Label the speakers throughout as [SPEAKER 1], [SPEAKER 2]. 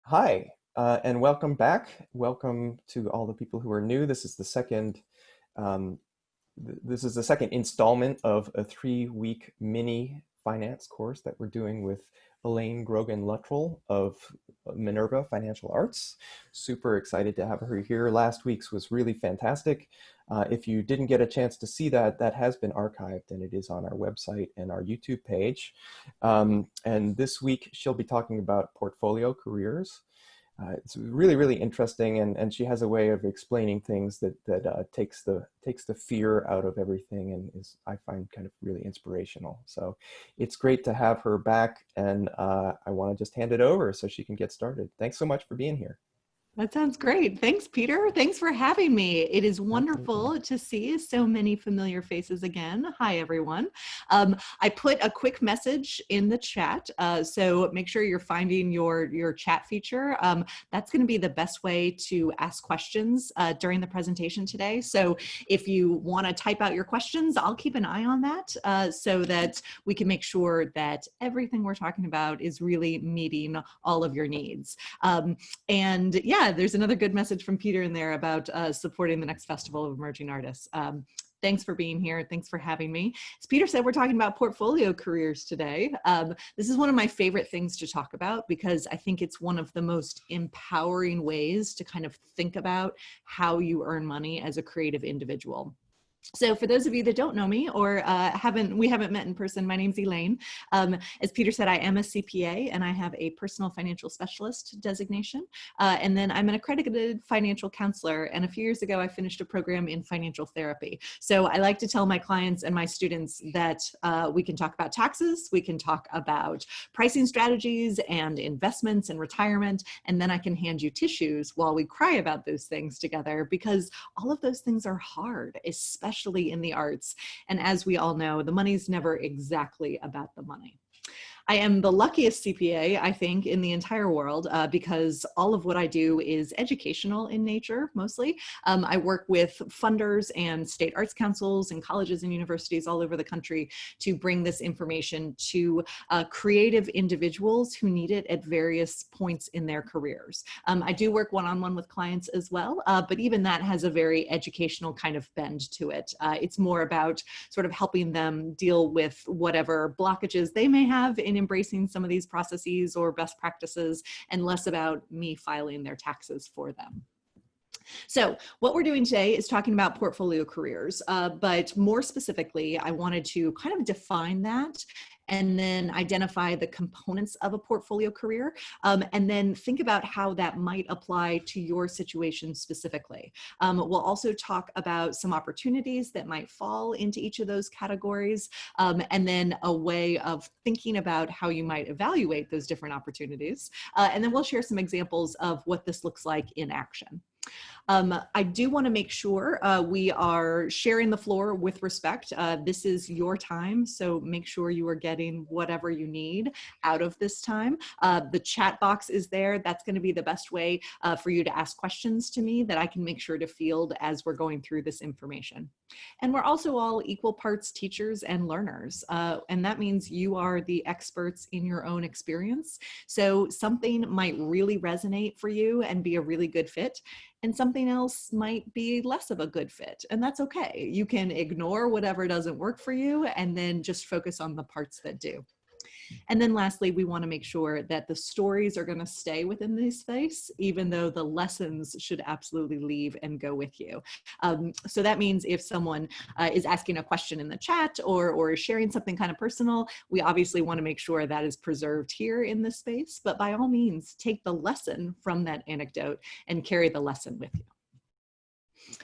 [SPEAKER 1] Hi, and welcome back. Welcome to all the people who are new. Um, this is the second installment of a 3-week mini finance course that we're doing with Elaine Grogan Luttrull of Minerva Financial Arts. Super excited to have her here. Last week's was really fantastic. If you didn't get a chance to see that, that has been archived and it is on our website and our YouTube page. And this week she'll be talking about portfolio careers. It's really, really interesting, and she has a way of explaining things that takes the fear out of everything, and is, I find, kind of really inspirational. So it's great to have her back, and I want to just hand it over so she can get started. Thanks so much for being here.
[SPEAKER 2] That sounds great. Thanks, Peter. Thanks for having me. It is
[SPEAKER 1] Absolutely.
[SPEAKER 2] wonderful to see so many familiar faces again. Hi, everyone. I put a quick message in the chat, so make sure you're finding your chat feature. That's going to be the best way to ask questions during the presentation today. So if you want to type out your questions, I'll keep an eye on that so that we can make sure that everything we're talking about is really meeting all of your needs. And yeah, there's another good message from Peter in there about supporting the next Festival of Emerging Artists. Thanks for being here. Thanks for having me. As Peter said, we're talking about portfolio careers today. This is one of my favorite things to talk about because I think it's one of the most empowering ways to kind of think about how you earn money as a creative individual. So for those of you that don't know me or we haven't met in person, my name's Elaine. As Peter said, I am a CPA and I have a personal financial specialist designation. And then I'm an accredited financial counselor. And a few years ago, I finished a program in financial therapy. So I like to tell my clients and my students that we can talk about taxes, we can talk about pricing strategies and investments and retirement, and then I can hand you tissues while we cry about those things together, because all of those things are hard, especially in the arts. And as we all know, the money's never exactly about the money. I am the luckiest CPA, I think, in the entire world because all of what I do is educational in nature, mostly. I work with funders and state arts councils and colleges and universities all over the country to bring this information to creative individuals who need it at various points in their careers. I do work one-on-one with clients as well, but even that has a very educational kind of bend to it. It's more about sort of helping them deal with whatever blockages they may have in embracing some of these processes or best practices, and less about me filing their taxes for them. So what we're doing today is talking about portfolio careers, but more specifically, I wanted to kind of define that and then identify the components of a portfolio career, and then think about how that might apply to your situation specifically. We'll also talk about some opportunities that might fall into each of those categories, and then a way of thinking about how you might evaluate those different opportunities. And then we'll share some examples of what this looks like in action. I do want to make sure we are sharing the floor with respect. This is your time, so make sure you are getting whatever you need out of this time. The chat box is there. That's going to be the best way for you to ask questions to me that I can make sure to field as we're going through this information. And we're also all equal parts teachers and learners, and that means you are the experts in your own experience. So something might really resonate for you and be a really good fit, and something else might be less of a good fit, and that's okay. You can ignore whatever doesn't work for you and then just focus on the parts that do. And then lastly, we want to make sure that the stories are going to stay within this space, even though the lessons should absolutely leave and go with you. So that means if someone is asking a question in the chat or is sharing something kind of personal, we obviously want to make sure that is preserved here in this space. But by all means, take the lesson from that anecdote and carry the lesson with you.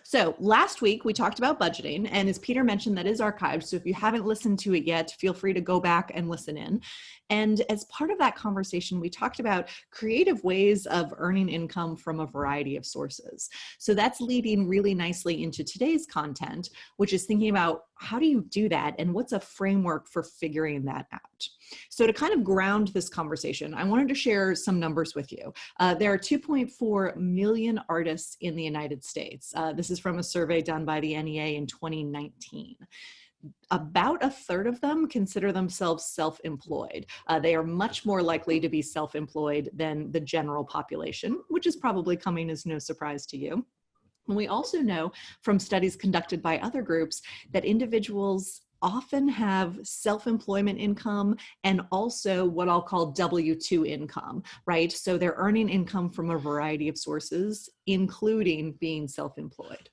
[SPEAKER 2] So last week we talked about budgeting, and as Peter mentioned, that is archived. So if you haven't listened to it yet, feel free to go back and listen in. And as part of that conversation, we talked about creative ways of earning income from a variety of sources. So that's leading really nicely into today's content, which is thinking about how do you do that and what's a framework for figuring that out. So to kind of ground this conversation, I wanted to share some numbers with you. There are 2.4 million artists in the United States. This is from a survey done by the NEA in 2019. about a third of them consider themselves self-employed. They are much more likely to be self-employed than the general population, which is probably coming as no surprise to you. And we also know from studies conducted by other groups that individuals often have self-employment income and also what I'll call W-2 income, right? So they're earning income from a variety of sources, including being self-employed.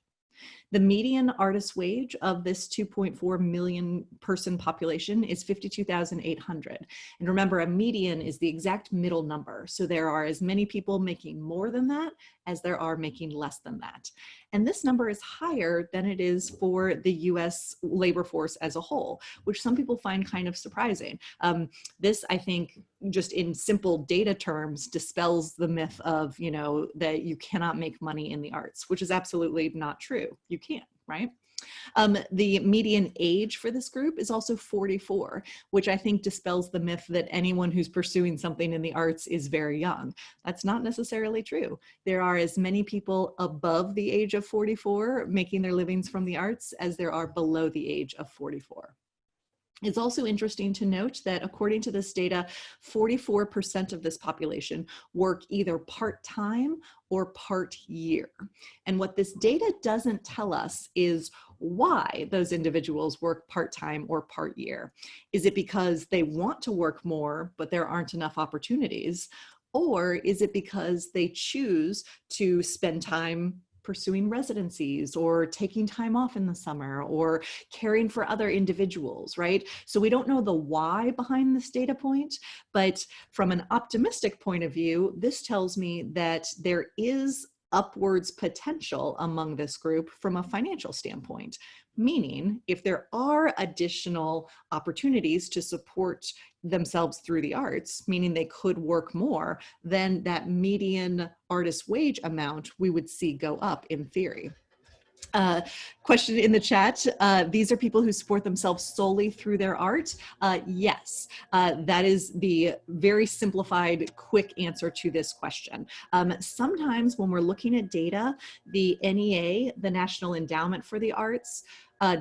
[SPEAKER 2] The median artist wage of this 2.4 million person population is $52,800. And remember, a median is the exact middle number. So there are as many people making more than that as there are making less than that. And this number is higher than it is for the US labor force as a whole, which some people find kind of surprising. This, I think, just in simple data terms, dispels the myth of, you know, that you cannot make money in the arts, which is absolutely not true. You can, right? The median age for this group is also 44, which I think dispels the myth that anyone who's pursuing something in the arts is very young. That's not necessarily true. There are as many people above the age of 44 making their livings from the arts as there are below the age of 44. It's also interesting to note that according to this data, 44% of this population work either part-time or part-year. And what this data doesn't tell us is why those individuals work part-time or part-year. Is it because they want to work more, but there aren't enough opportunities? Or is it because they choose to spend time pursuing residencies or taking time off in the summer or caring for other individuals, right? So we don't know the why behind this data point, but from an optimistic point of view, this tells me that there is upwards potential among this group from a financial standpoint. Meaning, if there are additional opportunities to support themselves through the arts, meaning they could work more, then that median artist wage amount we would see go up in theory. Question in the chat, these are people who support themselves solely through their art? Yes, that is the very simplified, quick answer to this question. Sometimes when we're looking at data, the NEA, the National Endowment for the Arts,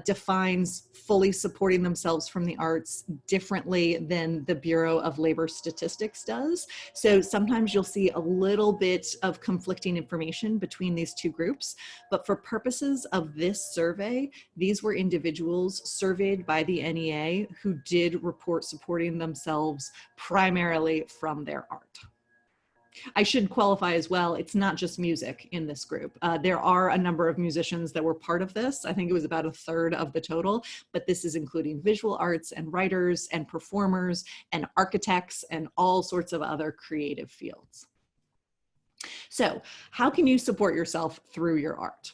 [SPEAKER 2] defines fully supporting themselves from the arts differently than the Bureau of Labor Statistics does. So sometimes you'll see a little bit of conflicting information between these two groups, but for purposes of this survey, these were individuals surveyed by the NEA who did report supporting themselves primarily from their art. I should qualify as well, it's not just music in this group. There are a number of musicians that were part of this. I think it was about a third of the total, but this is including visual arts and writers and performers and architects and all sorts of other creative fields. So how can you support yourself through your art?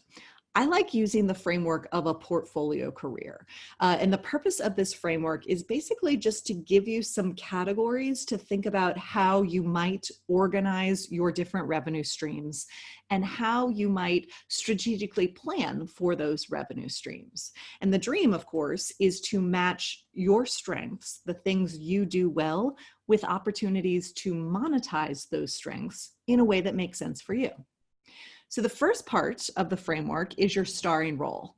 [SPEAKER 2] I like using the framework of a portfolio career. And the purpose of this framework is basically just to give you some categories to think about how you might organize your different revenue streams and how you might strategically plan for those revenue streams. And the dream, of course, is to match your strengths, the things you do well, with opportunities to monetize those strengths in a way that makes sense for you. So the first part of the framework is your starring role.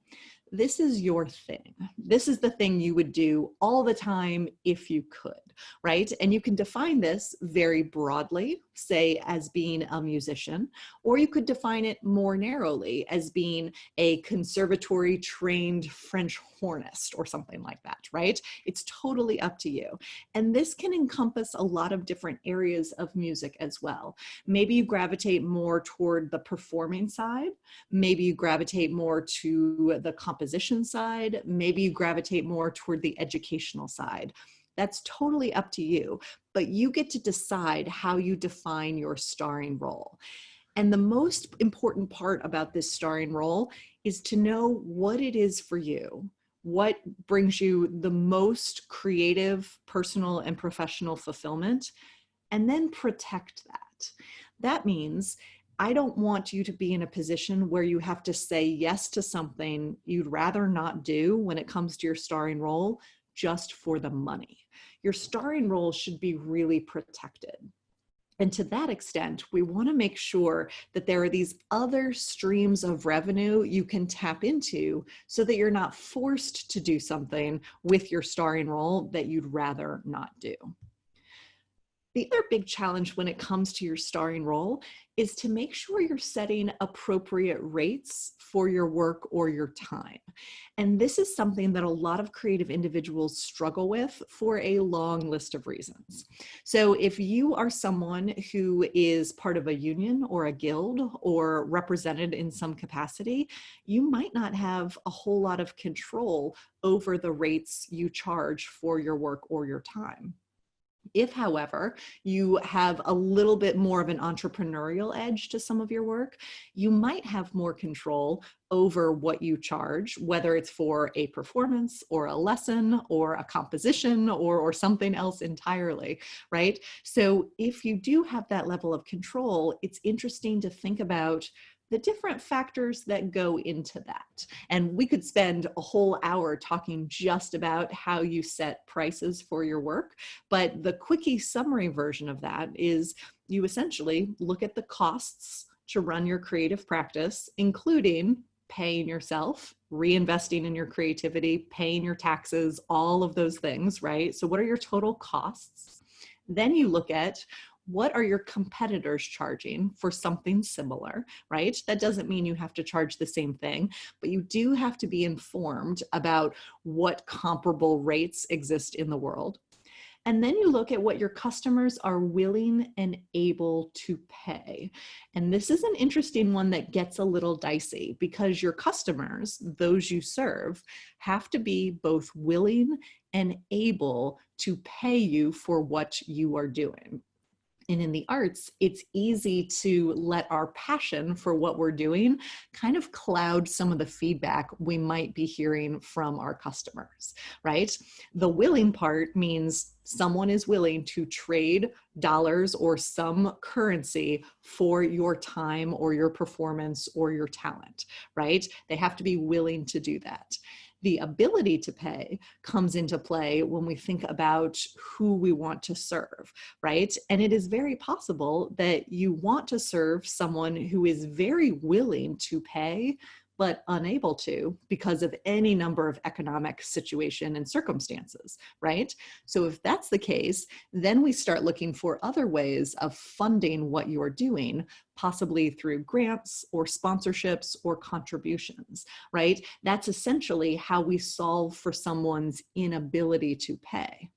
[SPEAKER 2] This is your thing. This is the thing you would do all the time if you could, right? And you can define this very broadly, say as being a musician, or you could define it more narrowly as being a conservatory trained French hornist or something like that, right? It's totally up to you. And this can encompass a lot of different areas of music as well. Maybe you gravitate more toward the performing side. Maybe you gravitate more to the composition side. Maybe you gravitate more toward the educational side. That's totally up to you, but you get to decide how you define your starring role. And the most important part about this starring role is to know what it is for you, what brings you the most creative, personal, and professional fulfillment, and then protect that. That means I don't want you to be in a position where you have to say yes to something you'd rather not do when it comes to your starring role just for the money. Your starring role should be really protected. And to that extent, we want to make sure that there are these other streams of revenue you can tap into so that you're not forced to do something with your starring role that you'd rather not do. The other big challenge when it comes to your starring role is to make sure you're setting appropriate rates for your work or your time. And this is something that a lot of creative individuals struggle with for a long list of reasons. So if you are someone who is part of a union or a guild or represented in some capacity, you might not have a whole lot of control over the rates you charge for your work or your time. If, however, you have a little bit more of an entrepreneurial edge to some of your work, you might have more control over what you charge, whether it's for a performance or a lesson or a composition or something else entirely, right? So if you do have that level of control, it's interesting to think about the different factors that go into that. And we could spend a whole hour talking just about how you set prices for your work. But the quickie summary version of that is you essentially look at the costs to run your creative practice, including paying yourself, reinvesting in your creativity, paying your taxes, all of those things, right? So what are your total costs? Then you look at what are your competitors charging for something similar, right? That doesn't mean you have to charge the same thing, but you do have to be informed about what comparable rates exist in the world. And then you look at what your customers are willing and able to pay. And this is an interesting one that gets a little dicey because your customers, those you serve, have to be both willing and able to pay you for what you are doing. And in the arts, it's easy to let our passion for what we're doing kind of cloud some of the feedback we might be hearing from our customers, right? The willing part means someone is willing to trade dollars or some currency for your time or your performance or your talent, right? They have to be willing to do that. The ability to pay comes into play when we think about who we want to serve, right? And it is very possible that you want to serve someone who is very willing to pay, but unable to because of any number of economic situation and circumstances, right? So if that's the case, then we start looking for other ways of funding what you're doing, possibly through grants or sponsorships or contributions, right? That's essentially how we solve for someone's inability to pay.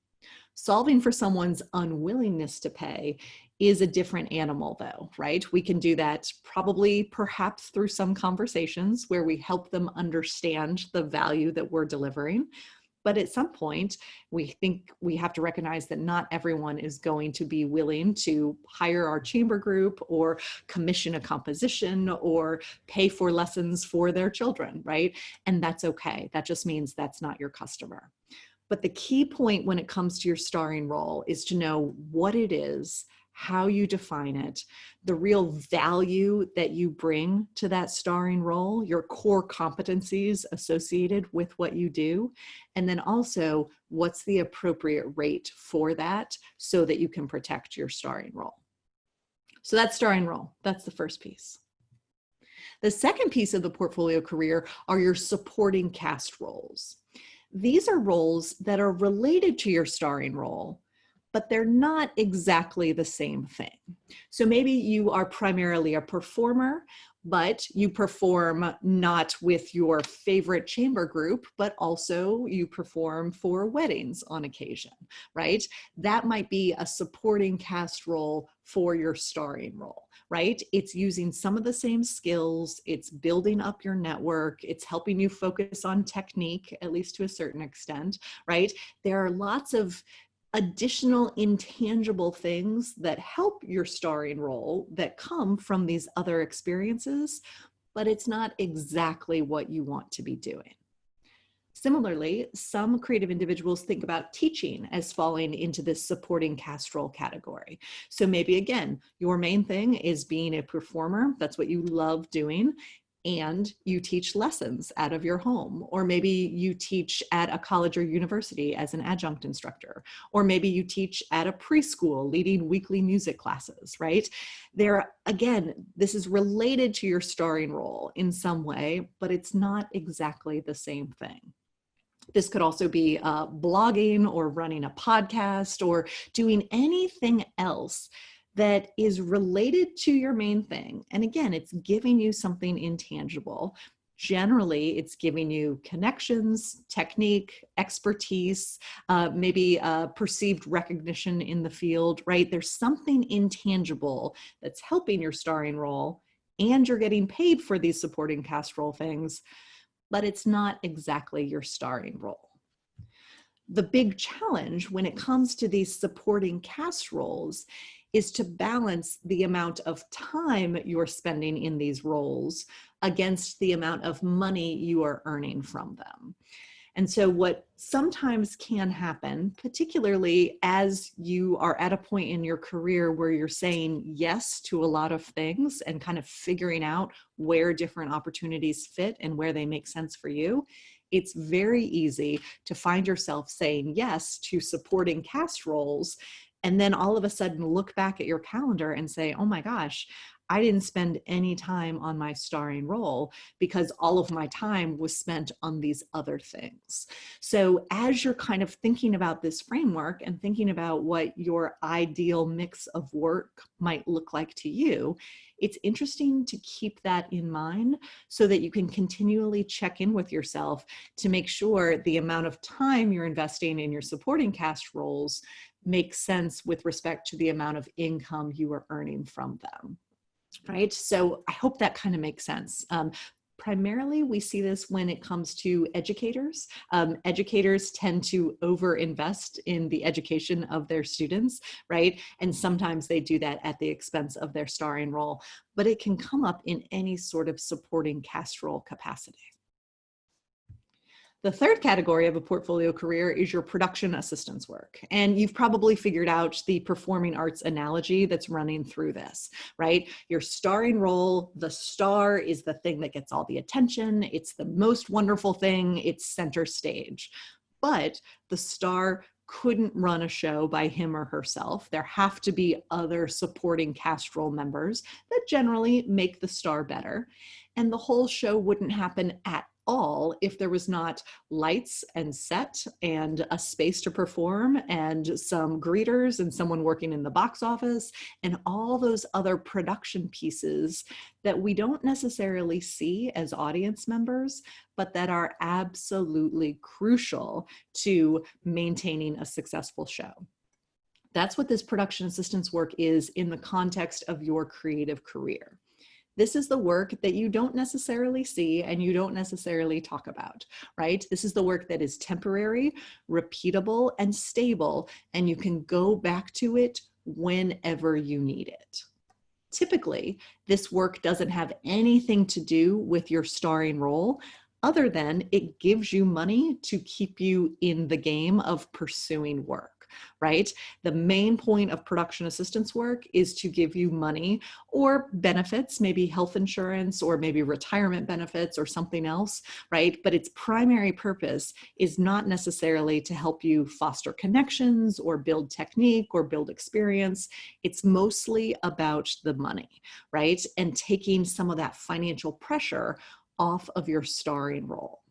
[SPEAKER 2] Solving for someone's unwillingness to pay is a different animal though, right? We can do that probably perhaps through some conversations where we help them understand the value that we're delivering. But at some point, we think we have to recognize that not everyone is going to be willing to hire our chamber group or commission a composition or pay for lessons for their children, right? And that's okay. That just means that's not your customer. But the key point when it comes to your starring role is to know what it is, how you define it, the real value that you bring to that starring role, your core competencies associated with what you do, and then also what's the appropriate rate for that so that you can protect your starring role. So that's starring role. That's the first piece. The second piece of the portfolio career are your supporting cast roles. These are roles that are related to your starring role, but they're not exactly the same thing. So maybe you are primarily a performer, but you perform not with your favorite chamber group, but also you perform for weddings on occasion, right? That might be a supporting cast role for your starring role, right? It's using some of the same skills, it's building up your network, it's helping you focus on technique, at least to a certain extent, right? There are lots of additional intangible things that help your starring role that come from these other experiences, but it's not exactly what you want to be doing. Similarly, some creative individuals think about teaching as falling into this supporting cast role category. So maybe again, your main thing is being a performer. That's what you love doing. and you teach lessons out of your home, or maybe you teach at a college or university as an adjunct instructor, or maybe you teach at a preschool leading weekly music classes, right? There, again, this is related to your starring role in some way, but it's not exactly the same thing. This could also be blogging or running a podcast or doing anything else that is related to your main thing. And again, it's giving you something intangible. Generally, it's giving you connections, technique, expertise, maybe perceived recognition in the field, right? There's something intangible that's helping your starring role, and you're getting paid for these supporting cast role things, but it's not exactly your starring role. The big challenge when it comes to these supporting cast roles is to balance the amount of time you're spending in these roles against the amount of money you are earning from them. And so what sometimes can happen, particularly as you are at a point in your career where you're saying yes to a lot of things and kind of figuring out where different opportunities fit and where they make sense for you, it's very easy to find yourself saying yes to supporting cast roles, and then all of a sudden look back at your calendar and say, oh my gosh, I didn't spend any time on my starring role because all of my time was spent on these other things. So as you're kind of thinking about this framework and thinking about what your ideal mix of work might look like to you, it's interesting to keep that in mind so that you can continually check in with yourself to make sure the amount of time you're investing in your supporting cast roles makes sense with respect to the amount of income you are earning from them. Right? So I hope that kind of makes sense. Primarily, we see this when it comes to educators. Educators tend to overinvest in the education of their students, right? And sometimes they do that at the expense of their starring role, but it can come up in any sort of supporting cast role capacity. The third category of a portfolio career is your production assistance work. And you've probably figured out the performing arts analogy that's running through this, right? Your starring role, the star is the thing that gets all the attention. It's the most wonderful thing. It's center stage. But the star couldn't run a show by him or herself. There have to be other supporting cast role members that generally make the star better. And the whole show wouldn't happen at all if there was not lights and set and a space to perform and some greeters and someone working in the box office and all those other production pieces that we don't necessarily see as audience members, but that are absolutely crucial to maintaining a successful show. That's what this production assistance work is in the context of your creative career. This is the work that you don't necessarily see and you don't necessarily talk about, right? This is the work that is temporary, repeatable, and stable, and you can go back to it whenever you need it. Typically, this work doesn't have anything to do with your starring role, other than it gives you money to keep you in the game of pursuing work. Right? The main point of production assistance work is to give you money or benefits, maybe health insurance or maybe retirement benefits or something else, right? But its primary purpose is not necessarily to help you foster connections or build technique or build experience. It's mostly about the money, right? And taking some of that financial pressure off of your starring role.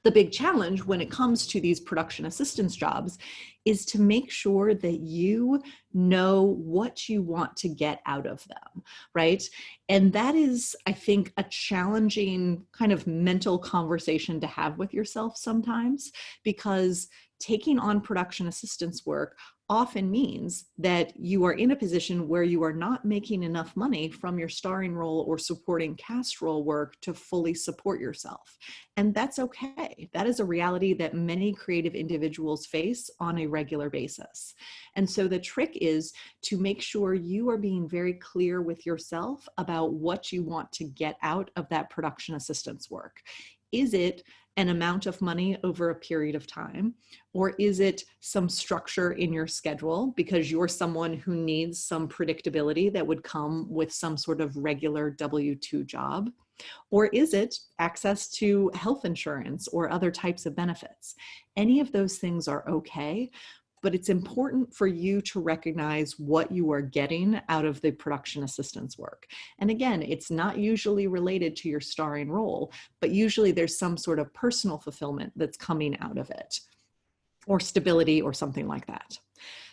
[SPEAKER 2] The big challenge when it comes to these production assistance jobs is to make sure that you know what you want to get out of them, right? And that is, I think, a challenging kind of mental conversation to have with yourself sometimes, because taking on production assistance work often means that you are in a position where you are not making enough money from your starring role or supporting cast role work to fully support yourself. And that's okay. That is a reality that many creative individuals face on a regular basis. And so the trick is to make sure you are being very clear with yourself about what you want to get out of that production assistance work. Is it an amount of money over a period of time? Or is it some structure in your schedule because you're someone who needs some predictability that would come with some sort of regular W-2 job? Or is it access to health insurance or other types of benefits? Any of those things are okay, but it's important for you to recognize what you are getting out of the production assistance work. And again, it's not usually related to your starring role, but usually there's some sort of personal fulfillment that's coming out of it, or stability or something like that.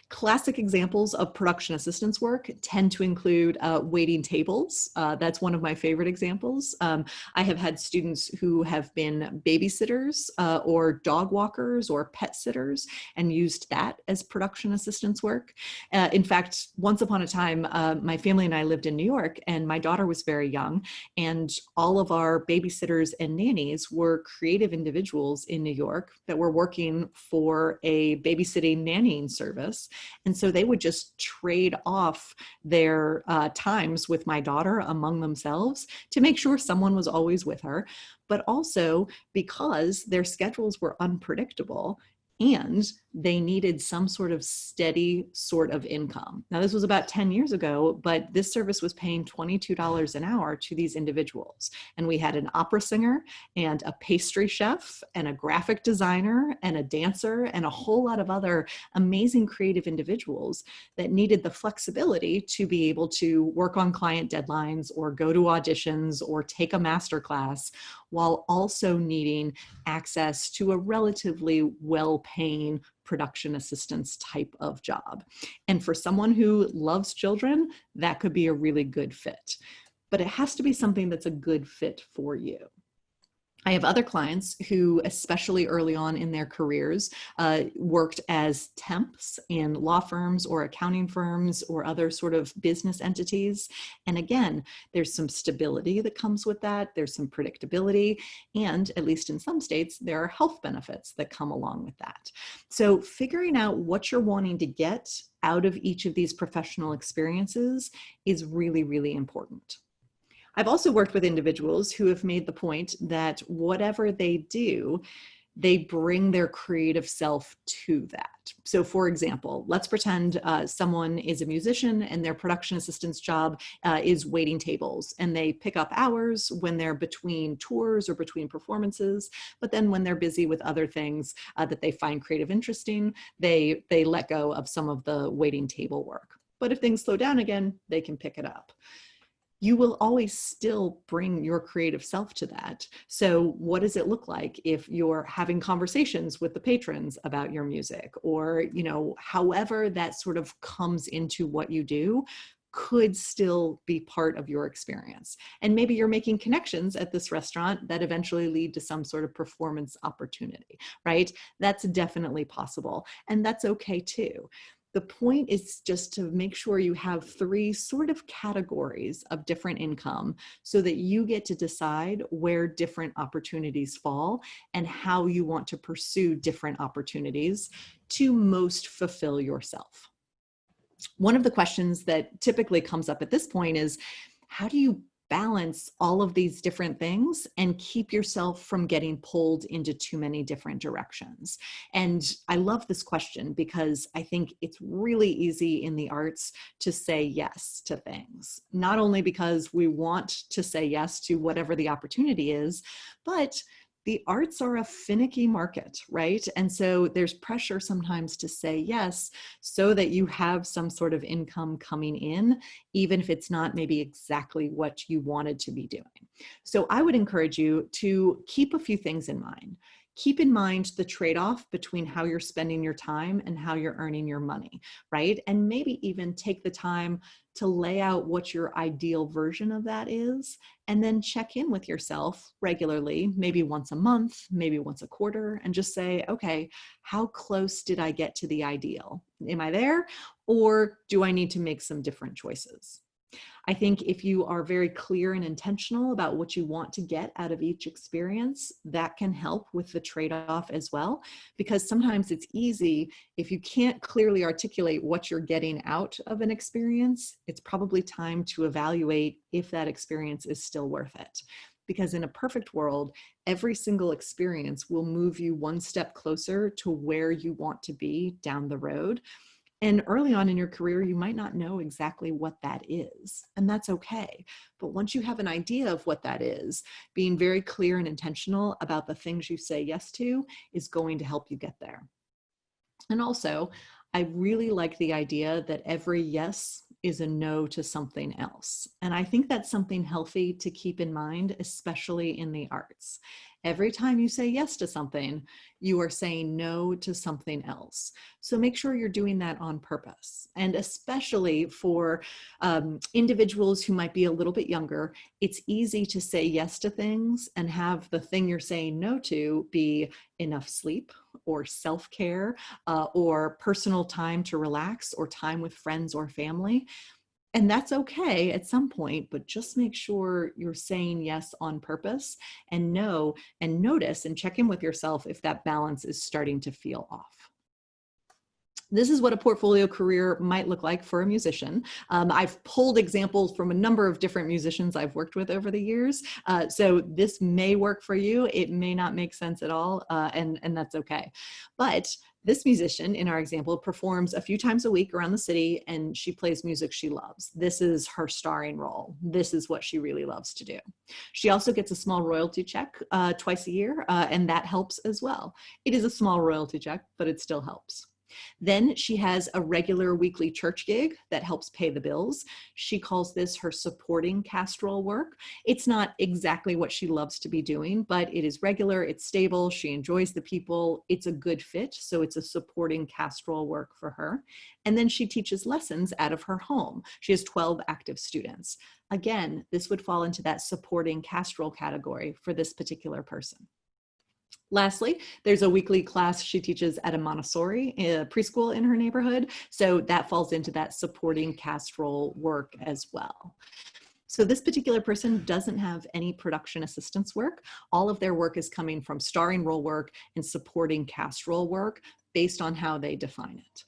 [SPEAKER 2] Classic examples of production assistance work tend to include waiting tables. That's one of my favorite examples. I have had students who have been babysitters or dog walkers or pet sitters and used that as production assistance work. In fact, once upon a time, my family and I lived in New York, and my daughter was very young, and all of our babysitters and nannies were creative individuals in New York that were working for a babysitting nannying service. And so they would just trade off their times with my daughter among themselves to make sure someone was always with her, but also because their schedules were unpredictable and they needed some sort of steady sort of income. Now, this was about 10 years ago, but this service was paying $22 an hour to these individuals. And we had an opera singer and a pastry chef and a graphic designer and a dancer and a whole lot of other amazing creative individuals that needed the flexibility to be able to work on client deadlines or go to auditions or take a master class, while also needing access to a relatively well-paying production assistance type of job. And for someone who loves children, that could be a really good fit. But it has to be something that's a good fit for you. I have other clients who, especially early on in their careers, worked as temps in law firms or accounting firms or other sort of business entities. And again, there's some stability that comes with that. There's some predictability. And at least in some states, there are health benefits that come along with that. So figuring out what you're wanting to get out of each of these professional experiences is really, really important. I've also worked with individuals who have made the point that whatever they do, they bring their creative self to that. So for example, let's pretend someone is a musician and their production assistance job is waiting tables, and they pick up hours when they're between tours or between performances, but then when they're busy with other things that they find creative interesting, they let go of some of the waiting table work. But if things slow down again, they can pick it up. You will always still bring your creative self to that. So what does it look like if you're having conversations with the patrons about your music, or, however that sort of comes into what you do could still be part of your experience. And maybe you're making connections at this restaurant that eventually lead to some sort of performance opportunity, right? That's definitely possible. And that's okay too. The point is just to make sure you have three sort of categories of different income so that you get to decide where different opportunities fall and how you want to pursue different opportunities to most fulfill yourself. One of the questions that typically comes up at this point is, how do you balance all of these different things and keep yourself from getting pulled into too many different directions? And I love this question because I think it's really easy in the arts to say yes to things, not only because we want to say yes to whatever the opportunity is, but the arts are a finicky market, right? And so there's pressure sometimes to say yes so that you have some sort of income coming in, even if it's not maybe exactly what you wanted to be doing. So I would encourage you to keep a few things in mind. Keep in mind the trade-off between how you're spending your time and how you're earning your money, right? And maybe even take the time to lay out what your ideal version of that is, and then check in with yourself regularly, maybe once a month, maybe once a quarter, and just say, okay, how close did I get to the ideal? Am I there? Or do I need to make some different choices? I think if you are very clear and intentional about what you want to get out of each experience, that can help with the trade-off as well, because sometimes it's easy if you can't clearly articulate what you're getting out of an experience, it's probably time to evaluate if that experience is still worth it. Because in a perfect world, every single experience will move you one step closer to where you want to be down the road. And early on in your career, you might not know exactly what that is, and that's okay. But once you have an idea of what that is, being very clear and intentional about the things you say yes to is going to help you get there. And also, I really like the idea that every yes is a no to something else. And I think that's something healthy to keep in mind, especially in the arts. Every time you say yes to something, you are saying no to something else. So make sure you're doing that on purpose. And especially for individuals who might be a little bit younger, it's easy to say yes to things and have the thing you're saying no to be enough sleep or self-care or personal time to relax or time with friends or family. And that's okay at some point, but just make sure you're saying yes on purpose and know and notice and check in with yourself if that balance is starting to feel off. This is what a portfolio career might look like for a musician. I've pulled examples from a number of different musicians I've worked with over the years. So this may work for you. It may not make sense at all, and that's okay. But this musician in our example performs a few times a week around the city, and she plays music she loves. This is her starring role. This is what she really loves to do. She also gets a small royalty check twice a year, and that helps as well. It is a small royalty check, but it still helps. Then she has a regular weekly church gig that helps pay the bills. She calls this her supporting castoral work. It's not exactly what she loves to be doing, but it is regular, it's stable, she enjoys the people, it's a good fit, so it's a supporting castoral work for her. And then she teaches lessons out of her home. She has 12 active students. Again, this would fall into that supporting castoral category for this particular person. Lastly, there's a weekly class she teaches at a Montessori preschool in her neighborhood. So that falls into that supporting castoral work as well. So this particular person doesn't have any production assistance work. All of their work is coming from starring role work and supporting castoral work based on how they define it.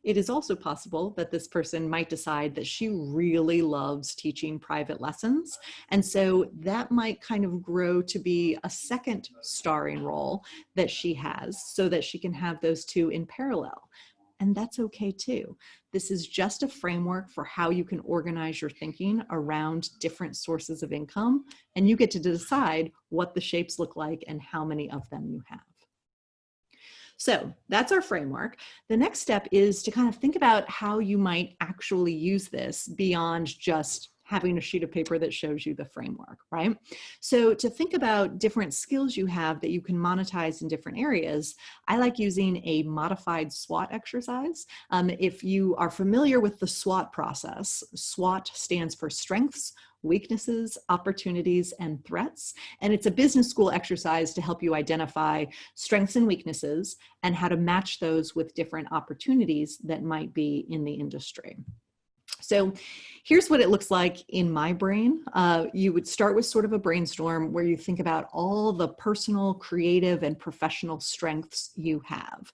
[SPEAKER 2] It is also possible that this person might decide that she really loves teaching private lessons. And so that might kind of grow to be a second starring role that she has so that she can have those two in parallel. And that's okay too. This is just a framework for how you can organize your thinking around different sources of income. And you get to decide what the shapes look like and how many of them you have. So that's our framework. The next step is to kind of think about how you might actually use this beyond just having a sheet of paper that shows you the framework, right? So to think about different skills you have that you can monetize in different areas, I like using a modified SWAT exercise. If you are familiar with the SWAT process, SWAT stands for strengths, weaknesses, opportunities, and threats. And it's a business school exercise to help you identify strengths and weaknesses and how to match those with different opportunities that might be in the industry. So here's what it looks like in my brain. You would start with sort of a brainstorm where you think about all the personal, creative, and professional strengths you have.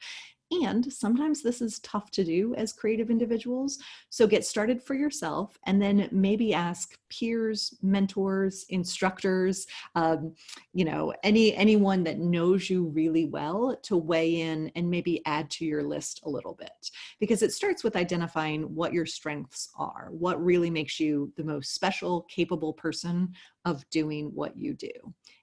[SPEAKER 2] And sometimes this is tough to do as creative individuals. So get started for yourself and then maybe ask peers, mentors, instructors, anyone that knows you really well to weigh in and maybe add to your list a little bit. Because it starts with identifying what your strengths are, what really makes you the most special, capable person of doing what you do.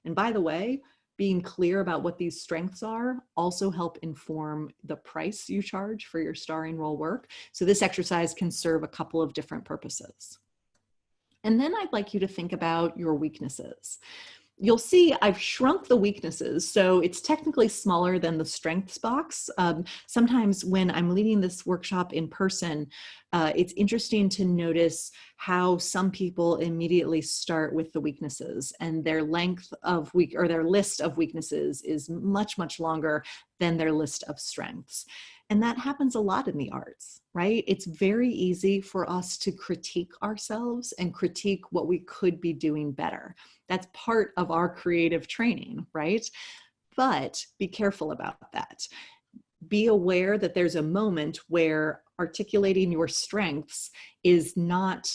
[SPEAKER 2] And by the way, being clear about what these strengths are also help inform the price you charge for your starring role work. So this exercise can serve a couple of different purposes. And then I'd like you to think about your weaknesses. You'll see I've shrunk the weaknesses, so it's technically smaller than the strengths box. Sometimes when I'm leading this workshop in person, it's interesting to notice how some people immediately start with the weaknesses, and their length of their list of weaknesses is much, much longer than their list of strengths. And that happens a lot in the arts, right? It's very easy for us to critique ourselves and critique what we could be doing better. That's part of our creative training, right? But be careful about that. Be aware that there's a moment where articulating your strengths is not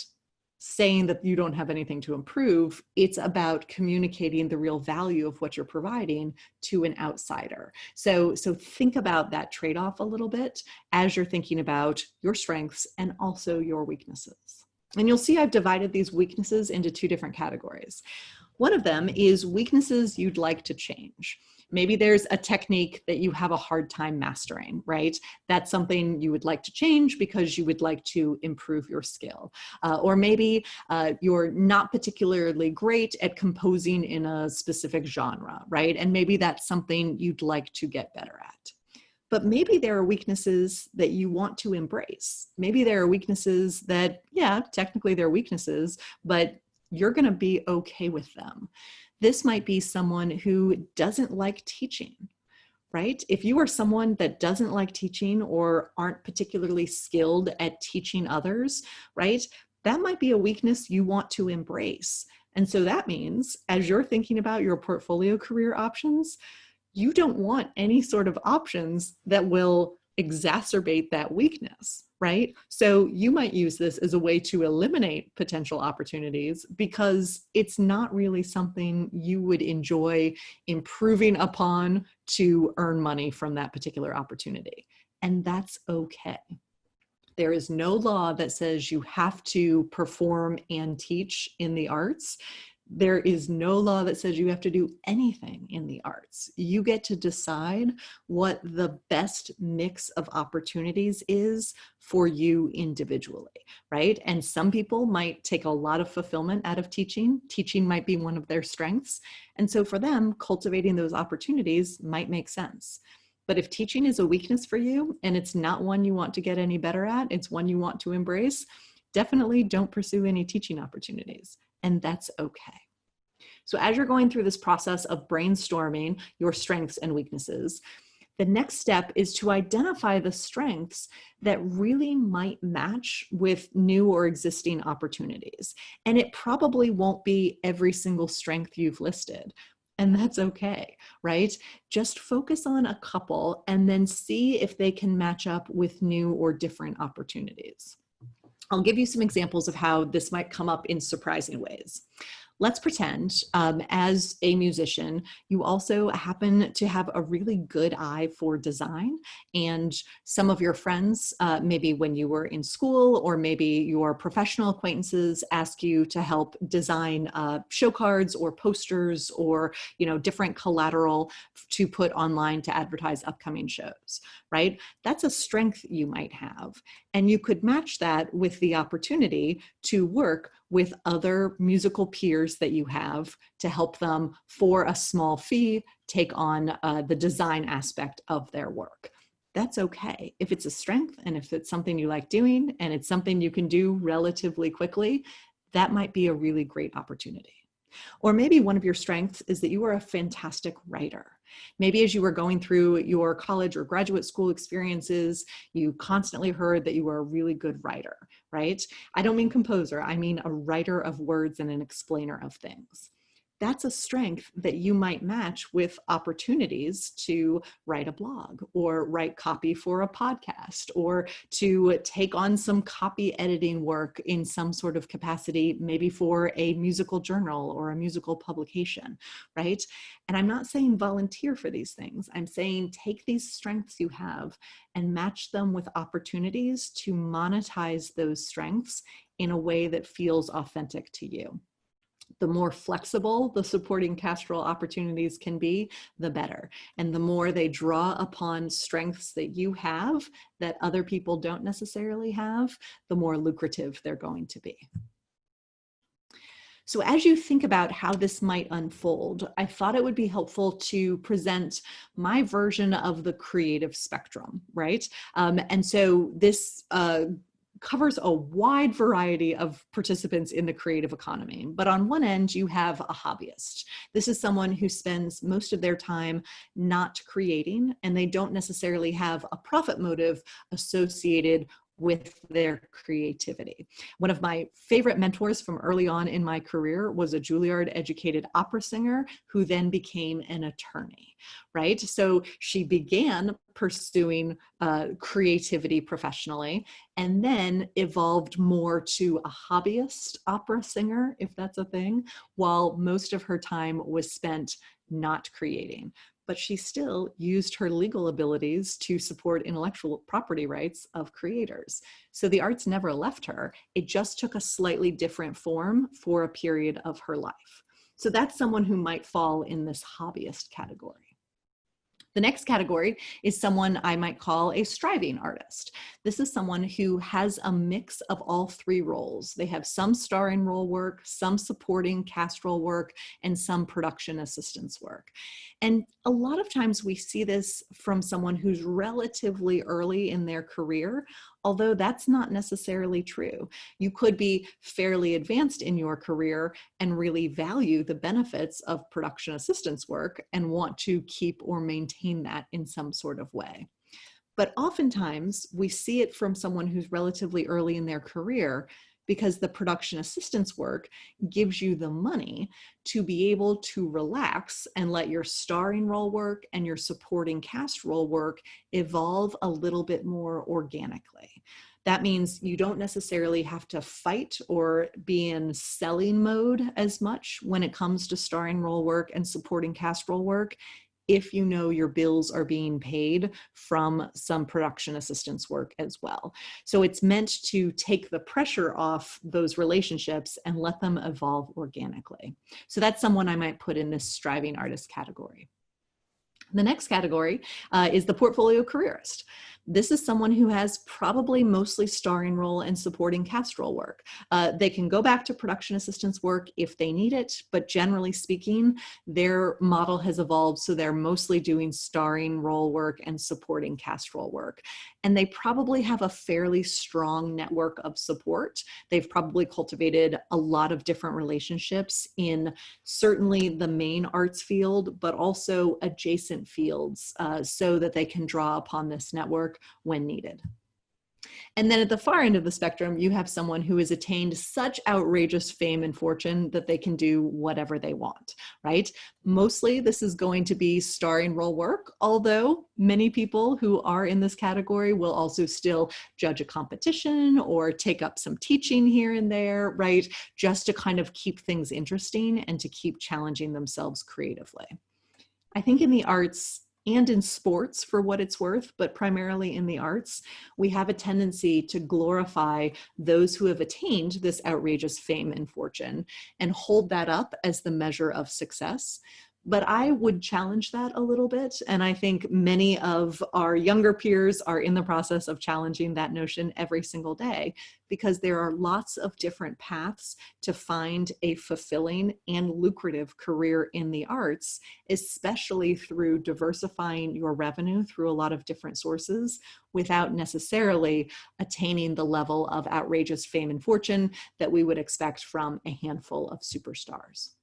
[SPEAKER 2] saying that you don't have anything to improve. It's about communicating the real value of what you're providing to an outsider. So think about that trade-off a little bit as you're thinking about your strengths and also your weaknesses. And you'll see I've divided these weaknesses into two different categories. One of them is weaknesses you'd like to change. Maybe there's a technique that you have a hard time mastering, right? That's something you would like to change because you would like to improve your skill. Or maybe you're not particularly great at composing in a specific genre, right? And maybe that's something you'd like to get better at. But maybe there are weaknesses that you want to embrace. Maybe there are weaknesses that, yeah, technically they're weaknesses, but you're going to be okay with them. This might be someone who doesn't like teaching, right? If you are someone that doesn't like teaching or aren't particularly skilled at teaching others, right? That might be a weakness you want to embrace. And so that means as you're thinking about your portfolio career options, you don't want any sort of options that will exacerbate that weakness, right? So you might use this as a way to eliminate potential opportunities because it's not really something you would enjoy improving upon to earn money from that particular opportunity. And that's okay. There is no law that says you have to perform and teach in the arts. There is no law that says you have to do anything in the arts. You get to decide what the best mix of opportunities is for you individually, right? And some people might take a lot of fulfillment out of teaching. Teaching might be one of their strengths. And so for them, cultivating those opportunities might make sense. But if teaching is a weakness for you and it's not one you want to get any better at, it's one you want to embrace, definitely don't pursue any teaching opportunities. And that's okay. So as you're going through this process of brainstorming your strengths and weaknesses, the next step is to identify the strengths that really might match with new or existing opportunities. And it probably won't be every single strength you've listed. And that's okay, right? Just focus on a couple and then see if they can match up with new or different opportunities. I'll give you some examples of how this might come up in surprising ways. Let's pretend as a musician, you also happen to have a really good eye for design, and some of your friends, maybe when you were in school or maybe your professional acquaintances ask you to help design show cards or posters or different collateral to put online to advertise upcoming shows, right? That's a strength you might have. And you could match that with the opportunity to work with other musical peers that you have to help them for a small fee take on the design aspect of their work. That's okay. If it's a strength and if it's something you like doing and it's something you can do relatively quickly, that might be a really great opportunity. Or maybe one of your strengths is that you are a fantastic writer. Maybe as you were going through your college or graduate school experiences, you constantly heard that you were a really good writer, right? I don't mean composer, I mean a writer of words and an explainer of things. That's a strength that you might match with opportunities to write a blog or write copy for a podcast or to take on some copy editing work in some sort of capacity, maybe for a musical journal or a musical publication, right? And I'm not saying volunteer for these things. I'm saying take these strengths you have and match them with opportunities to monetize those strengths in a way that feels authentic to you. The more flexible the supporting castoral opportunities can be, the better. And the more they draw upon strengths that you have that other people don't necessarily have, the more lucrative they're going to be. So as you think about how this might unfold, I thought it would be helpful to present my version of the creative spectrum, right? And so this covers a wide variety of participants in the creative economy. But on one end, you have a hobbyist. This is someone who spends most of their time not creating, and they don't necessarily have a profit motive associated with their creativity. One of my favorite mentors from early on in my career was a Juilliard educated opera singer who then became an attorney, right? So she began pursuing creativity professionally and then evolved more to a hobbyist opera singer, if that's a thing, while most of her time was spent not creating. But she still used her legal abilities to support intellectual property rights of creators. So the arts never left her. It just took a slightly different form for a period of her life. So that's someone who might fall in this hobbyist category. The next category is someone I might call a striving artist. This is someone who has a mix of all three roles. They have some starring role work, some supporting cast role work, and some production assistance work. And a lot of times we see this from someone who's relatively early in their career, although that's not necessarily true. You could be fairly advanced in your career and really value the benefits of production assistance work and want to keep or maintain that in some sort of way. But oftentimes we see it from someone who's relatively early in their career because the production assistance work gives you the money to be able to relax and let your starring role work and your supporting cast role work evolve a little bit more organically. That means you don't necessarily have to fight or be in selling mode as much when it comes to starring role work and supporting cast role work, if you know your bills are being paid from some production assistance work as well. So it's meant to take the pressure off those relationships and let them evolve organically. So that's someone I might put in this striving artist category. The next category is the portfolio careerist. This is someone who has probably mostly starring role and supporting cast role work. They can go back to production assistance work if they need it, but generally speaking, their model has evolved so they're mostly doing starring role work and supporting cast role work. And they probably have a fairly strong network of support. They've probably cultivated a lot of different relationships in certainly the main arts field, but also adjacent fields so that they can draw upon this network when needed. And then at the far end of the spectrum, you have someone who has attained such outrageous fame and fortune that they can do whatever they want, right? Mostly this is going to be starring role work, although many people who are in this category will also still judge a competition or take up some teaching here and there, right? Just to kind of keep things interesting and to keep challenging themselves creatively. I think in the arts, and in sports for what it's worth, but primarily in the arts, we have a tendency to glorify those who have attained this outrageous fame and fortune and hold that up as the measure of success. But I would challenge that a little bit. And I think many of our younger peers are in the process of challenging that notion every single day, because there are lots of different paths to find a fulfilling and lucrative career in the arts, especially through diversifying your revenue through a lot of different sources without necessarily attaining the level of outrageous fame and fortune that we would expect from a handful of superstars.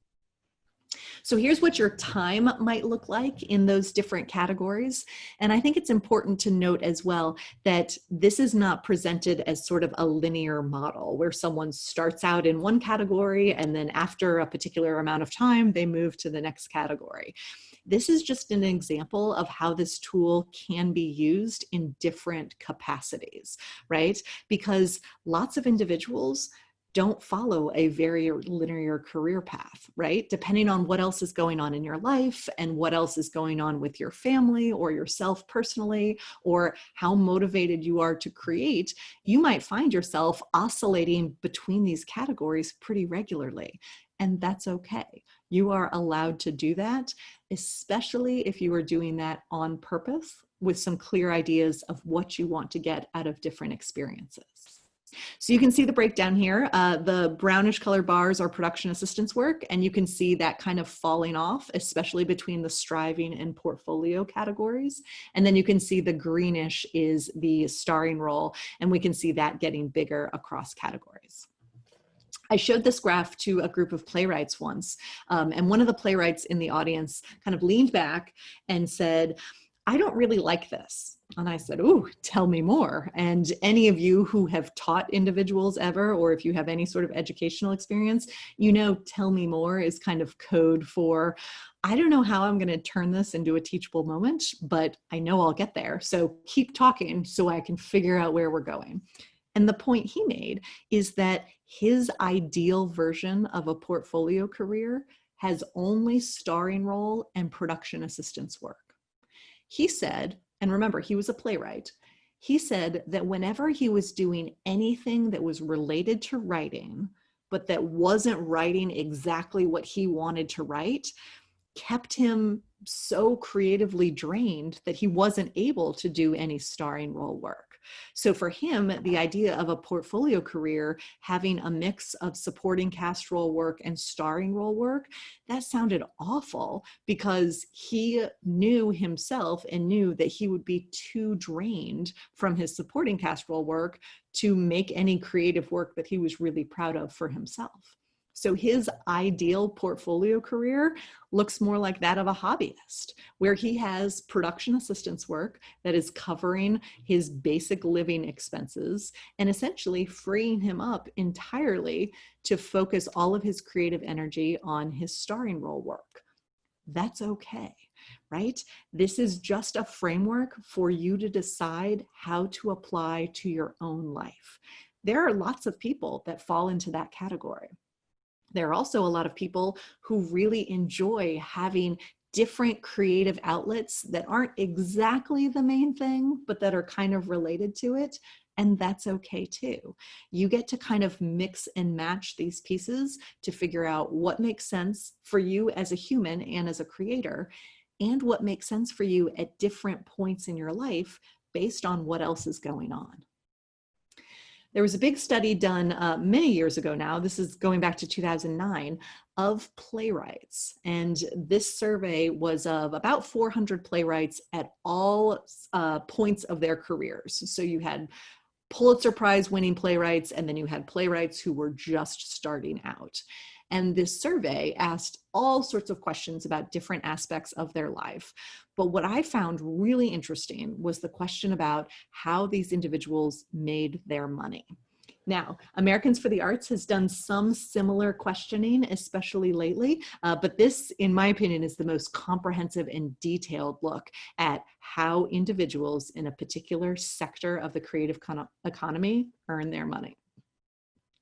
[SPEAKER 2] So here's what your time might look like in those different categories. And I think it's important to note as well that this is not presented as sort of a linear model where someone starts out in one category and then after a particular amount of time, they move to the next category. This is just an example of how this tool can be used in different capacities, right? Because lots of individuals don't follow a very linear career path, right? Depending on what else is going on in your life and what else is going on with your family or yourself personally, or how motivated you are to create, you might find yourself oscillating between these categories pretty regularly. And that's okay. You are allowed to do that, especially if you are doing that on purpose with some clear ideas of what you want to get out of different experiences. So you can see the breakdown here. The brownish colored bars are production assistance work, and you can see that kind of falling off, especially between the striving and portfolio categories. And then you can see the greenish is the starring role, and we can see that getting bigger across categories. I showed this graph to a group of playwrights once, and one of the playwrights in the audience kind of leaned back and said, I don't really like this. And I said, "Ooh, tell me more." And any of you who have taught individuals ever, or if you have any sort of educational experience, tell me more is kind of code for, I don't know how I'm going to turn this into a teachable moment, but I know I'll get there. So keep talking so I can figure out where we're going. And the point he made is that his ideal version of a portfolio career has only starring role and production assistance work. He said, and remember, he was a playwright, he said that whenever he was doing anything that was related to writing, but that wasn't writing exactly what he wanted to write, kept him so creatively drained that he wasn't able to do any starring role work. So for him, the idea of a portfolio career having a mix of supporting cast role work and starring role work, that sounded awful because he knew himself and knew that he would be too drained from his supporting cast role work to make any creative work that he was really proud of for himself. So his ideal portfolio career looks more like that of a hobbyist, where he has production assistance work that is covering his basic living expenses and essentially freeing him up entirely to focus all of his creative energy on his starring role work. That's okay, right? This is just a framework for you to decide how to apply to your own life. There are lots of people that fall into that category. There are also a lot of people who really enjoy having different creative outlets that aren't exactly the main thing, but that are kind of related to it. And that's okay too. You get to kind of mix and match these pieces to figure out what makes sense for you as a human and as a creator, and what makes sense for you at different points in your life based on what else is going on. There was a big study done many years ago now, this is going back to 2009, of playwrights. And this survey was of about 400 playwrights at all points of their careers. So you had Pulitzer Prize winning playwrights, and then you had playwrights who were just starting out. And this survey asked all sorts of questions about different aspects of their life. But what I found really interesting was the question about how these individuals made their money. Now, Americans for the Arts has done some similar questioning, especially lately, but this, in my opinion, is the most comprehensive and detailed look at how individuals in a particular sector of the creative economy earn their money.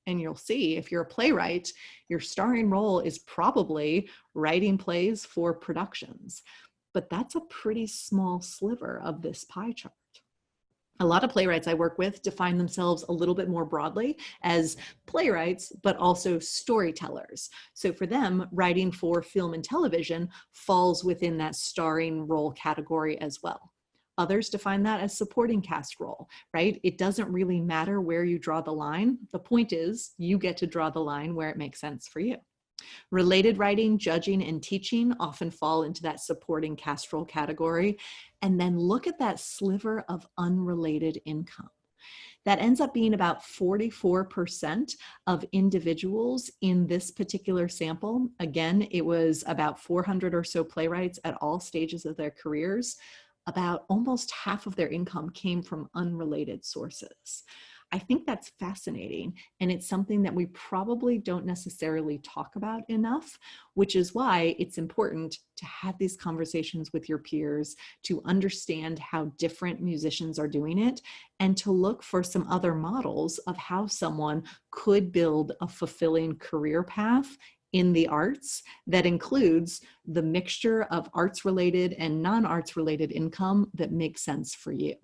[SPEAKER 2] And you'll see, if you're a playwright, your starring role is probably writing plays for productions. But that's a pretty small sliver of this pie chart. A lot of playwrights I work with define themselves a little bit more broadly as playwrights, but also storytellers. So for them, writing for film and television falls within that starring role category as well. Others define that as supporting cast role, right? It doesn't really matter where you draw the line. The point is, you get to draw the line where it makes sense for you. Related writing, judging, and teaching often fall into that supporting cast role category. And then look at that sliver of unrelated income. That ends up being about 44% of individuals in this particular sample. Again, it was about 400 or so playwrights at all stages of their careers. About almost half of their income came from unrelated sources. I think that's fascinating, and it's something that we probably don't necessarily talk about enough, which is why it's important to have these conversations with your peers, to understand how different musicians are doing it, and to look for some other models of how someone could build a fulfilling career path in the arts that includes the mixture of arts-related and non-arts-related income that makes sense for you.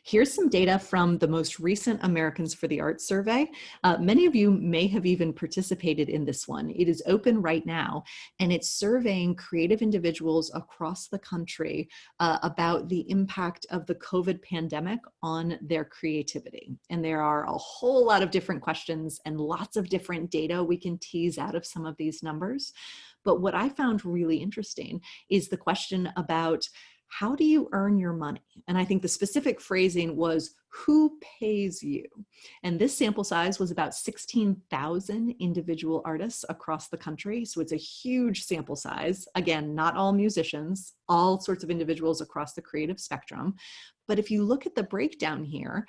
[SPEAKER 2] Here's some data from the most recent Americans for the Arts survey. Many of you may have even participated in this one. It is open right now, and it's surveying creative individuals across the country about the impact of the COVID pandemic on their creativity. And there are a whole lot of different questions and lots of different data we can tease out of some of these numbers. But what I found really interesting is the question about how do you earn your money? And I think the specific phrasing was, who pays you? And this sample size was about 16,000 individual artists across the country. So it's a huge sample size. Again, not all musicians, all sorts of individuals across the creative spectrum. But if you look at the breakdown here,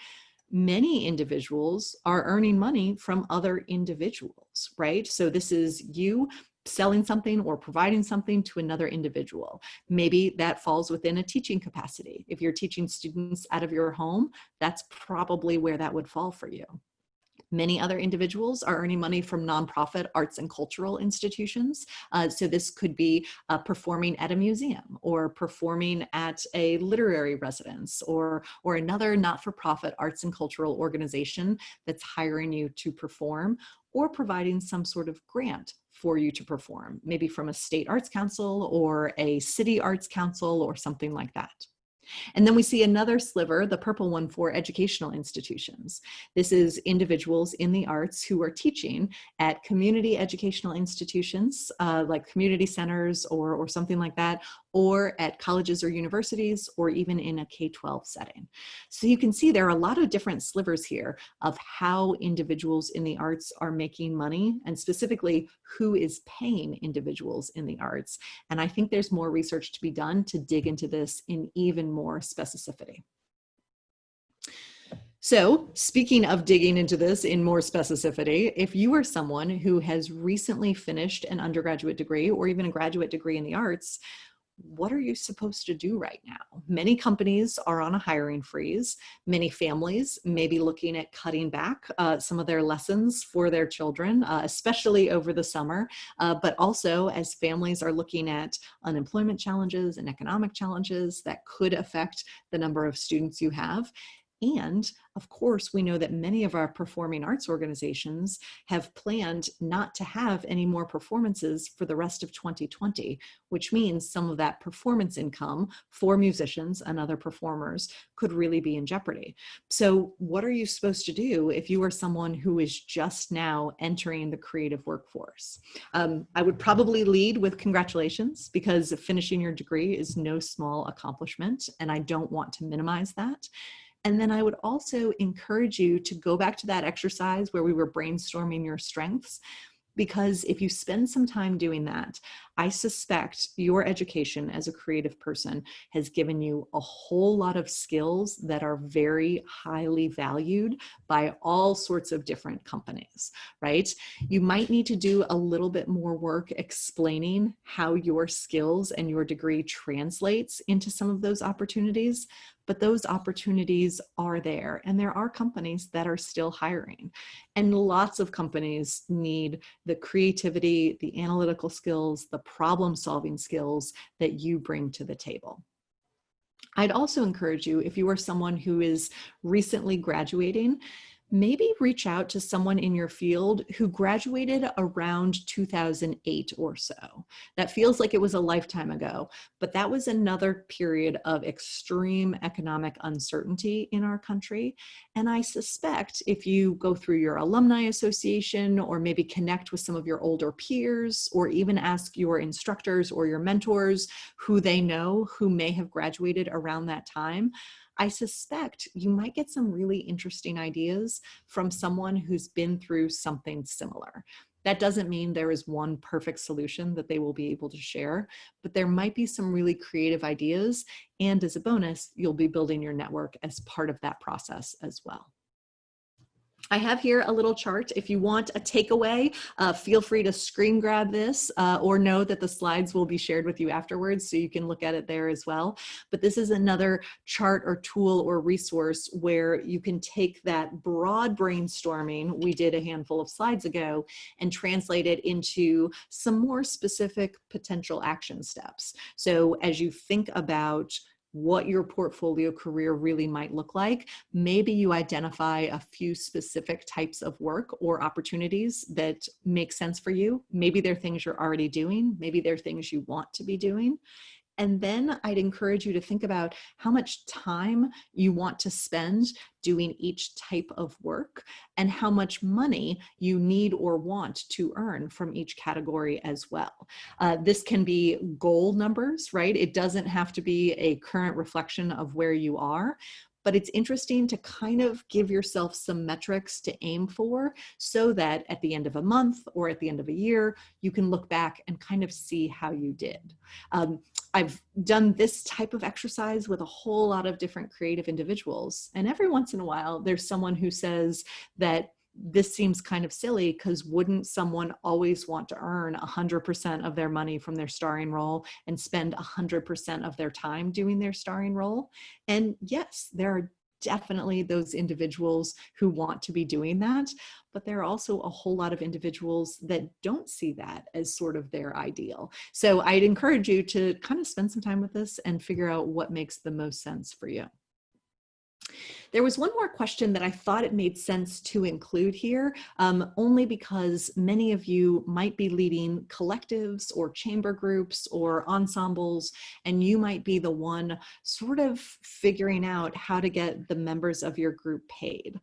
[SPEAKER 2] many individuals are earning money from other individuals, right? So this is you selling something or providing something to another individual. Maybe that falls within a teaching capacity. If you're teaching students out of your home, that's probably where that would fall for you. Many other individuals are earning money from nonprofit arts and cultural institutions. So this could be performing at a museum or performing at a literary residence or another not-for-profit arts and cultural organization that's hiring you to perform or providing some sort of grant for you to perform, maybe from a state arts council or a city arts council or something like that. And then we see another sliver, the purple one, for educational institutions. This is individuals in the arts who are teaching at community educational institutions, like community centers or something like that, or at colleges or universities, or even in a K-12 setting. So you can see there are a lot of different slivers here of how individuals in the arts are making money, and specifically who is paying individuals in the arts. And I think there's more research to be done to dig into this in even more specificity. So speaking of digging into this in more specificity, if you are someone who has recently finished an undergraduate degree or even a graduate degree in the arts, what are you supposed to do right now? Many companies are on a hiring freeze. Many families may be looking at cutting back some of their lessons for their children, especially over the summer, but also as families are looking at unemployment challenges and economic challenges that could affect the number of students you have. And of course, we know that many of our performing arts organizations have planned not to have any more performances for the rest of 2020, which means some of that performance income for musicians and other performers could really be in jeopardy. So what are you supposed to do if you are someone who is just now entering the creative workforce? I would probably lead with congratulations, because finishing your degree is no small accomplishment, and I don't want to minimize that. And then I would also encourage you to go back to that exercise where we were brainstorming your strengths, because if you spend some time doing that, I suspect your education as a creative person has given you a whole lot of skills that are very highly valued by all sorts of different companies, right? You might need to do a little bit more work explaining how your skills and your degree translates into some of those opportunities, but those opportunities are there, and there are companies that are still hiring. And lots of companies need the creativity, the analytical skills, the problem-solving skills that you bring to the table. I'd also encourage you, if you are someone who is recently graduating, maybe reach out to someone in your field who graduated around 2008 or so. That feels like it was a lifetime ago, but that was another period of extreme economic uncertainty in our country. And I suspect if you go through your alumni association, or maybe connect with some of your older peers, or even ask your instructors or your mentors who they know who may have graduated around that time, I suspect you might get some really interesting ideas from someone who's been through something similar. That doesn't mean there is one perfect solution that they will be able to share, but there might be some really creative ideas. And as a bonus, you'll be building your network as part of that process as well. I have here a little chart. If you want a takeaway, feel free to screen grab this or know that the slides will be shared with you afterwards, so you can look at it there as well. But this is another chart or tool or resource where you can take that broad brainstorming we did a handful of slides ago and translate it into some more specific potential action steps. So as you think about what your portfolio career really might look like, maybe you identify a few specific types of work or opportunities that make sense for you. Maybe they're things you're already doing. Maybe they're things you want to be doing. And then I'd encourage you to think about how much time you want to spend doing each type of work and how much money you need or want to earn from each category as well. This can be goal numbers, right? It doesn't have to be a current reflection of where you are, but it's interesting to kind of give yourself some metrics to aim for so that at the end of a month or at the end of a year, you can look back and kind of see how you did. I've done this type of exercise with a whole lot of different creative individuals. And every once in a while, there's someone who says that this seems kind of silly because wouldn't someone always want to earn 100% of their money from their starring role and spend 100% of their time doing their starring role? And yes, there are definitely those individuals who want to be doing that, but there are also a whole lot of individuals that don't see that as sort of their ideal. So I'd encourage you to kind of spend some time with this and figure out what makes the most sense for you. There was one more question that I thought it made sense to include here, only because many of you might be leading collectives or chamber groups or ensembles, and you might be the one sort of figuring out how to get the members of your group paid.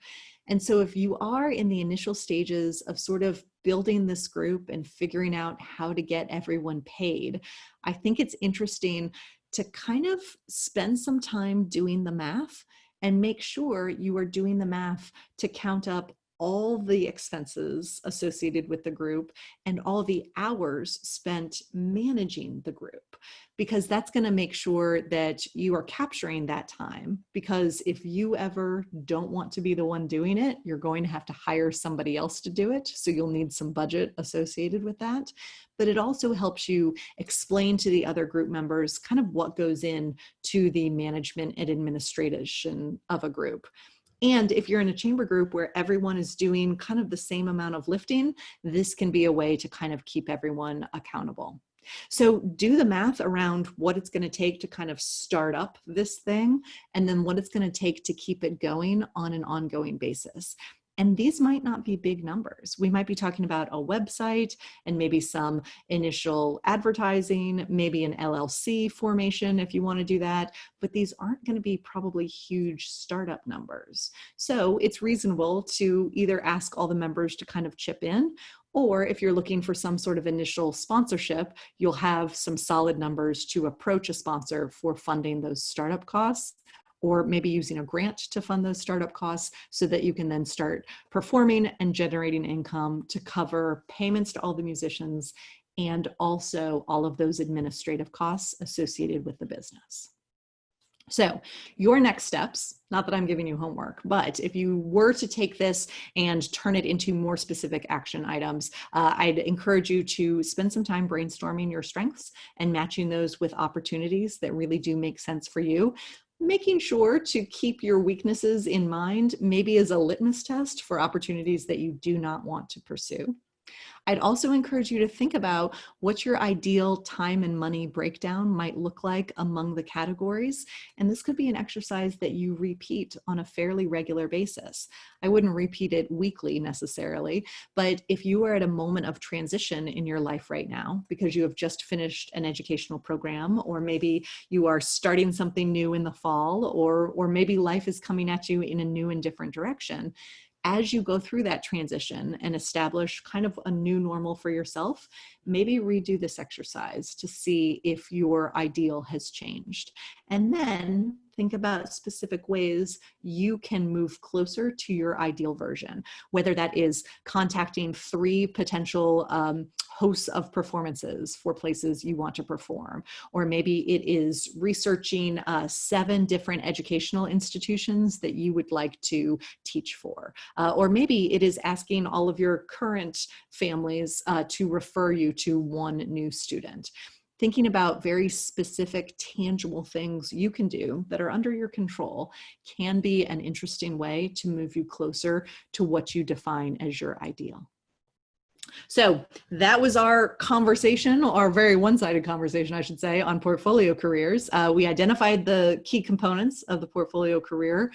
[SPEAKER 2] And so if you are in the initial stages of sort of building this group and figuring out how to get everyone paid, I think it's interesting to kind of spend some time doing the math and make sure you are doing the math to count up all the expenses associated with the group and all the hours spent managing the group, because that's going to make sure that you are capturing that time. Because if you ever don't want to be the one doing it, you're going to have to hire somebody else to do it. So you'll need some budget associated with that. But it also helps you explain to the other group members kind of what goes in to the management and administration of a group. And if you're in a chamber group where everyone is doing kind of the same amount of lifting, this can be a way to kind of keep everyone accountable. So do the math around what it's going to take to kind of start up this thing, and then what it's going to take to keep it going on an ongoing basis. And these might not be big numbers. We might be talking about a website and maybe some initial advertising, maybe an LLC formation if you want to do that, but these aren't going to be probably huge startup numbers. So it's reasonable to either ask all the members to kind of chip in, or if you're looking for some sort of initial sponsorship, you'll have some solid numbers to approach a sponsor for funding those startup costs, or maybe using a grant to fund those startup costs so that you can then start performing and generating income to cover payments to all the musicians and also all of those administrative costs associated with the business. So your next steps, not that I'm giving you homework, but if you were to take this and turn it into more specific action items, I'd encourage you to spend some time brainstorming your strengths and matching those with opportunities that really do make sense for you. Making sure to keep your weaknesses in mind, maybe as a litmus test for opportunities that you do not want to pursue. I'd also encourage you to think about what your ideal time and money breakdown might look like among the categories. And this could be an exercise that you repeat on a fairly regular basis. I wouldn't repeat it weekly necessarily, but if you are at a moment of transition in your life right now, because you have just finished an educational program, or maybe you are starting something new in the fall, or maybe life is coming at you in a new and different direction, as you go through that transition and establish kind of a new normal for yourself, maybe redo this exercise to see if your ideal has changed. And then think about specific ways you can move closer to your ideal version, whether that is contacting 3 potential hosts of performances for places you want to perform, or maybe it is researching 7 different educational institutions that you would like to teach for, or maybe it is asking all of your current families to refer you to 1 new student. Thinking about very specific, tangible things you can do that are under your control can be an interesting way to move you closer to what you define as your ideal. So that was our conversation, or very one-sided conversation, I should say, on portfolio careers. We identified the key components of the portfolio career,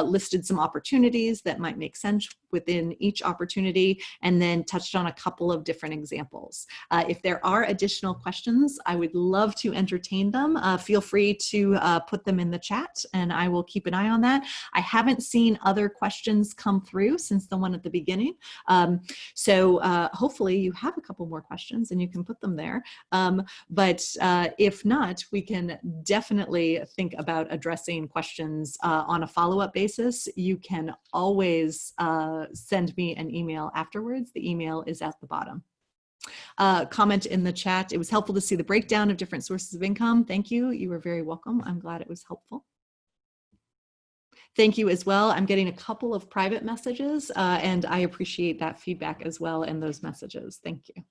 [SPEAKER 2] listed some opportunities that might make sense within each opportunity, and then touched on a couple of different examples. If there are additional questions, I would love to entertain them. Feel free to put them in the chat, and I will keep an eye on that. I haven't seen other questions come through since the one at the beginning. So hopefully you have a couple more questions and you can put them there. But if not, we can definitely think about addressing questions on a follow-up basis. You can always send me an email afterwards. The email is at the bottom. Comment in the chat. It was helpful to see the breakdown of different sources of income. Thank you. You were very welcome. I'm glad it was helpful. Thank you as well. I'm getting a couple of private messages, and I appreciate that feedback as well and those messages. Thank you.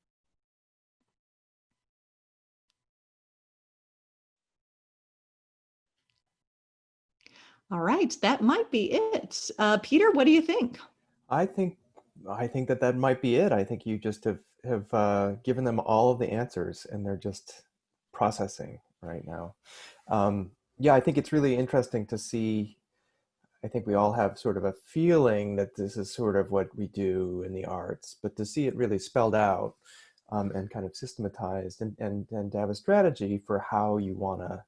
[SPEAKER 2] All right, that might be it. Peter, what do you think?
[SPEAKER 1] I think that might be it. I think you just have given them all of the answers, and they're just processing right now. Yeah, I think it's really interesting to see. I think we all have sort of a feeling that this is sort of what we do in the arts, but to see it really spelled out and kind of systematized, and to have a strategy for how you want to,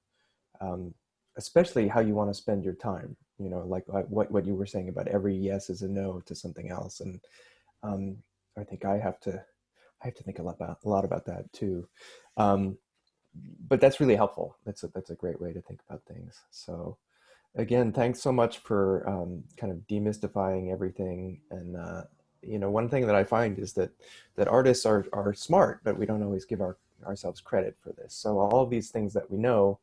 [SPEAKER 1] especially how you want to spend your time. You know, like what you were saying about every yes is a no to something else, and I think I have to think a lot about that too. But that's really helpful. That's a great way to think about things. So again, thanks so much for kind of demystifying everything. And you know, one thing that I find is that artists are smart, but we don't always give ourselves credit for this. So all of these things that we know,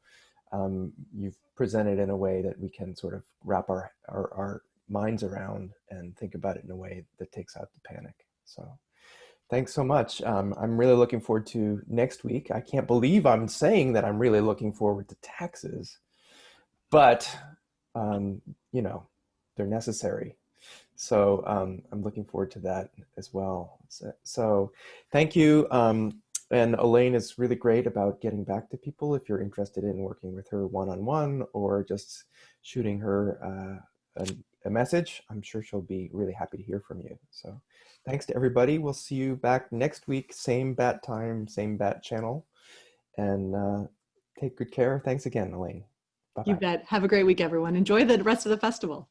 [SPEAKER 1] you've presented in a way that we can sort of wrap our minds around and think about it in a way that takes out the panic. So thanks so much. I'm really looking forward to next week. I can't believe I'm saying that I'm really looking forward to taxes, but you know, they're necessary. So I'm looking forward to that as well. So thank you. And Elaine is really great about getting back to people if you're interested in working with her one-on-one or just shooting her a message. I'm sure she'll be really happy to hear from you. So thanks to everybody. We'll see you back next week, same bat time, same bat channel. And take good care. Thanks again, Elaine. Bye-bye.
[SPEAKER 2] You bet. Have a great week, everyone. Enjoy the rest of the festival.